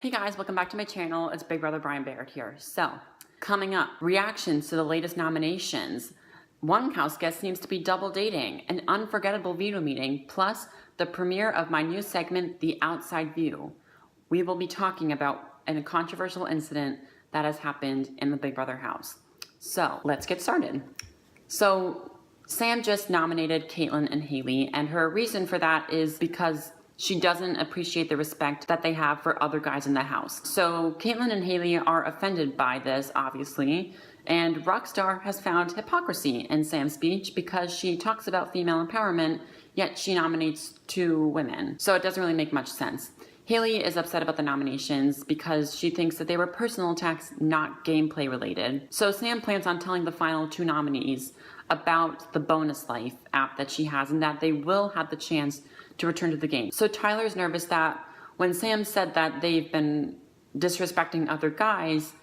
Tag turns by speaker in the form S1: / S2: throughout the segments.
S1: Hey guys, welcome back to my channel. It's Big Brother Brian Barrett here. So, coming up, reactions to the latest nominations. One house guest seems to be double dating, an unforgettable veto meeting, plus the premiere of my new segment, The Outside View. We will be talking about a controversial incident that has happened in the Big Brother house. So, let's get started. So, Sam just nominated Caitlyn and Haley, and her reason for that is because she doesn't appreciate the respect that they have for other guys in the house. So Caitlyn and Haley are offended by this, obviously, and Rockstar has found hypocrisy in Sam's speech because she talks about female empowerment, yet she nominates two women. So it doesn't really make much sense. Haley is upset about the nominations because she thinks that they were personal attacks, not gameplay related. So Sam plans on telling the final two nominees about the bonus life app that she has and that they will have the chance to return to the game. So Tyler's nervous that when Sam said that they've been disrespecting other guys,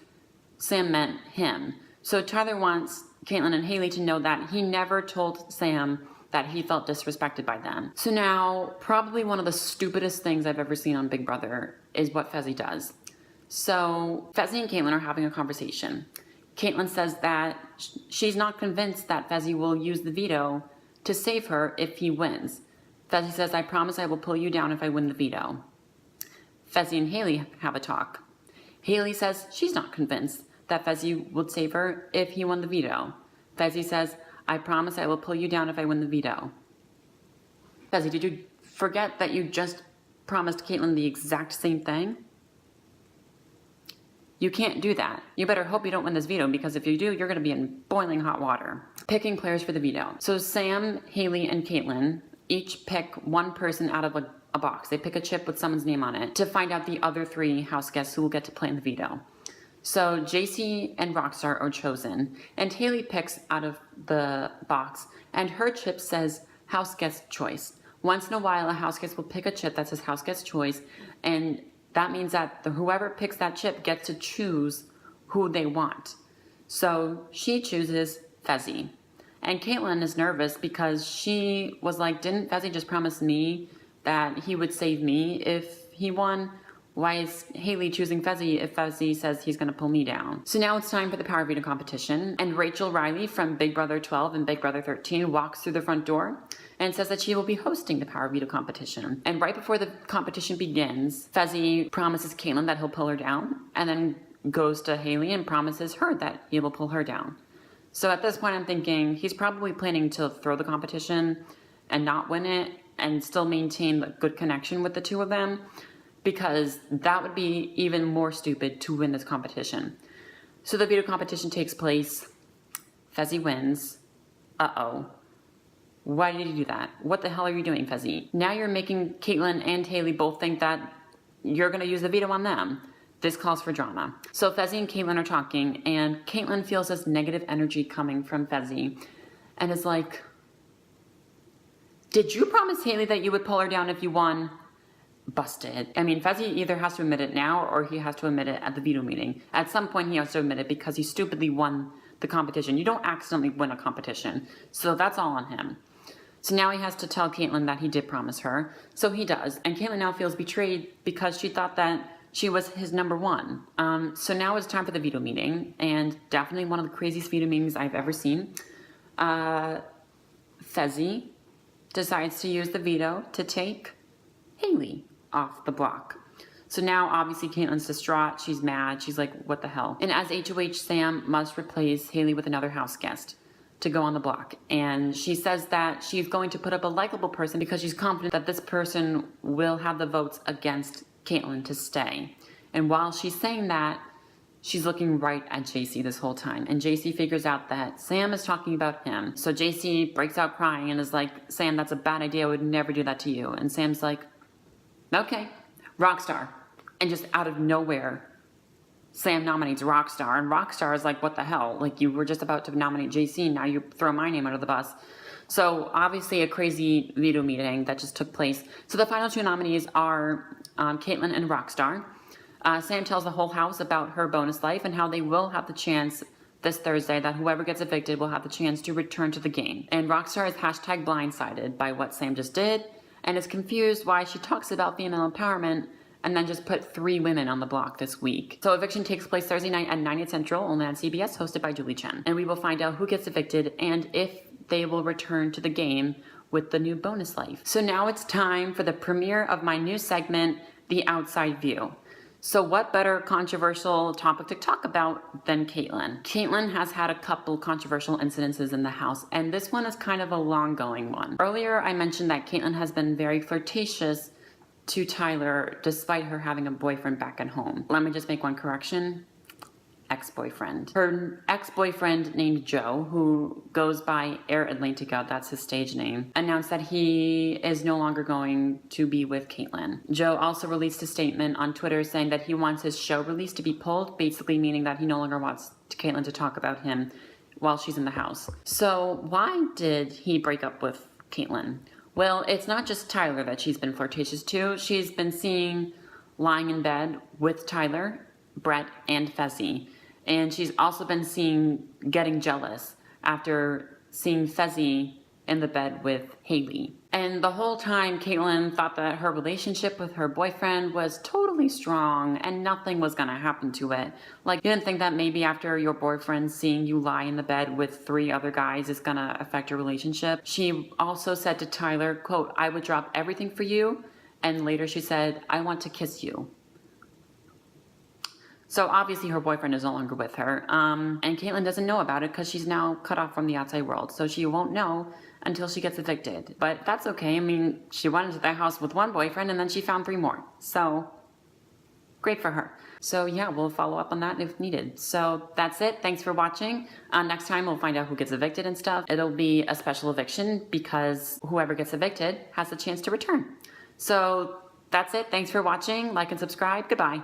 S1: Sam meant him. So Tyler wants Caitlyn and Haley to know that he never told Sam that he felt disrespected by them. So now, probably one of the stupidest things I've ever seen on Big Brother is what Fezzi does. So Fezzi and Caitlyn are having a conversation. Caitlyn says that she's not convinced that Fezzi will use the veto to save her if he wins. Fezzi says, I promise I will pull you down if I win the veto. Fezzi and Haley have a talk. Haley says she's not convinced that Fezzi would save her if he won the veto. Fezzi says, I promise I will pull you down if I win the veto. Fezzi, did you forget that you just promised Caitlyn the exact same thing? You can't do that. You better hope you don't win this veto, because if you do, you're going to be in boiling hot water. Picking players for the veto. So Sam, Haley, and Caitlyn each pick one person out of a box. They pick a chip with someone's name on it to find out the other three house guests who will get to play in the veto. So JC and Rockstar are chosen, and Haley picks out of the box, and her chip says house guest choice. Once in a while, a house guest will pick a chip that says house guest choice, and that means that whoever picks that chip gets to choose who they want. So she chooses Fezzi. And Caitlyn is nervous because she was like, didn't Fezzi just promise me that he would save me if he won? Why is Haley choosing Fezzi if Fezzi says he's going to pull me down? So now it's time for the Power Veto competition. And Rachel Riley from Big Brother 12 and Big Brother 13 walks through the front door and says that she will be hosting the Power Veto competition. And right before the competition begins, Fezzi promises Caitlyn that he'll pull her down, and then goes to Haley and promises her that he will pull her down. So at this point, I'm thinking he's probably planning to throw the competition and not win it and still maintain a good connection with the two of them, because that would be even more stupid to win this competition. So the veto competition takes place. Fezzi wins. Uh-oh. Why did you do that? What the hell are you doing, Fezzi? Now you're making Caitlyn and Haley both think that you're going to use the veto on them. This calls for drama. So Fezzi and Caitlyn are talking, and Caitlyn feels this negative energy coming from Fezzi and is like, did you promise Haley that you would pull her down if you won? Busted. I mean, Fezzi either has to admit it now or he has to admit it at the veto meeting. At some point, he has to admit it because he stupidly won the competition. You don't accidentally win a competition. So that's all on him. So now he has to tell Caitlyn that he did promise her. So he does. And Caitlyn now feels betrayed because she thought that she was his number one. So now it's time for the veto meeting, and definitely one of the craziest veto meetings I've ever seen. Fezzi decides to use the veto to take Haley off the block. So now obviously Caitlyn's distraught, she's mad, she's like, what the hell? And as HOH, Sam must replace Haley with another house guest to go on the block. And she says that she's going to put up a likable person because she's confident that this person will have the votes against Caitlyn to stay. And while she's saying that, she's looking right at JC this whole time. And JC figures out that Sam is talking about him. So JC breaks out crying and is like, Sam, that's a bad idea. I would never do that to you. And Sam's like, okay, Rockstar. And just out of nowhere, Sam nominates Rockstar. And Rockstar is like, what the hell? Like, you were just about to nominate JC. Now you throw my name under the bus. So obviously a crazy veto meeting that just took place. So the final two nominees are Caitlyn and Rockstar. Sam tells the whole house about her bonus life and how they will have the chance this Thursday that whoever gets evicted will have the chance to return to the game. And Rockstar is #blindsided by what Sam just did and is confused why she talks about female empowerment and then just put 3 women on the block this week. So eviction takes place Thursday night at 9 Central, only on CBS, hosted by Julie Chen. And we will find out who gets evicted and if they will return to the game with the new bonus life. So now it's time for the premiere of my new segment, The Outside View. So what better controversial topic to talk about than Caitlyn? Caitlyn has had a couple controversial incidences in the house, and this one is kind of a long-going one. Earlier, I mentioned that Caitlyn has been very flirtatious to Tyler despite her having a boyfriend back at home. Let me just make one correction. Ex-boyfriend. Her ex-boyfriend named Joe, who goes by Air Atlantica, that's his stage name, announced that he is no longer going to be with Caitlyn. Joe also released a statement on Twitter saying that he wants his show release to be pulled, basically meaning that he no longer wants Caitlyn to talk about him while she's in the house. So why did he break up with Caitlyn? Well, it's not just Tyler that she's been flirtatious to. She's been seeing lying in bed with Tyler, Brett, and Fezzi. And she's also been seeing getting jealous after seeing Fezzi in the bed with Haley. And the whole time, Caitlyn thought that her relationship with her boyfriend was totally strong and nothing was gonna happen to it. Like, you didn't think that maybe after your boyfriend seeing you lie in the bed with 3 other guys is gonna affect your relationship? She also said to Tyler, quote, "I would drop everything for you." And later she said, "I want to kiss you." So obviously her boyfriend is no longer with her, and Caitlyn doesn't know about it because she's now cut off from the outside world, so she won't know until she gets evicted. But that's okay. I mean, she went into the house with 1 boyfriend and then she found 3 more. So great for her. So yeah, we'll follow up on that if needed. So that's it. Thanks for watching. Next time we'll find out who gets evicted and stuff. It'll be a special eviction because whoever gets evicted has the chance to return. So that's it. Thanks for watching. Like and subscribe. Goodbye.